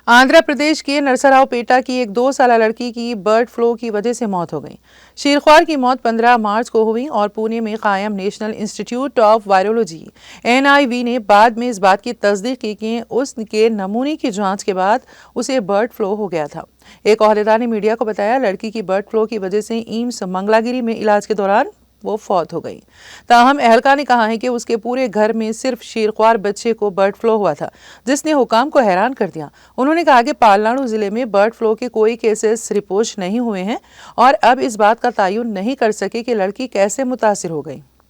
आंध्र प्रदेश के नरसरावपेटा की एक 2 साल लड़की की बर्ड फ्लू की वजह से मौत हो गई। शीरख्वार की मौत 15 मार्च को हुई और पुणे में कायम national institute of virology (NIV) ने बाद में इस बात की तस्दीक की कि उसके नमूने की जांच के बाद उसे बर्ड फ्लू हो गया था। एक ओहदेदार ने मीडिया को बताया, लड़की की बर्ड फ्लू की वजह से एम्स मंगलागिरी में इलाज के दौरान वो फौत हो गई। ताहम अहलकार ने कहा है कि उसके पूरे घर में सिर्फ शीरख्वार बच्चे को बर्ड फ्लू हुआ था, जिसने हुकाम को हैरान कर दिया। उन्होंने कहा कि पालनाडु जिले में बर्ड फ्लू के कोई केसेस रिपोर्ट नहीं हुए हैं और अब इस बात का तयन नहीं कर सके कि लड़की कैसे मुतासिर हो गई।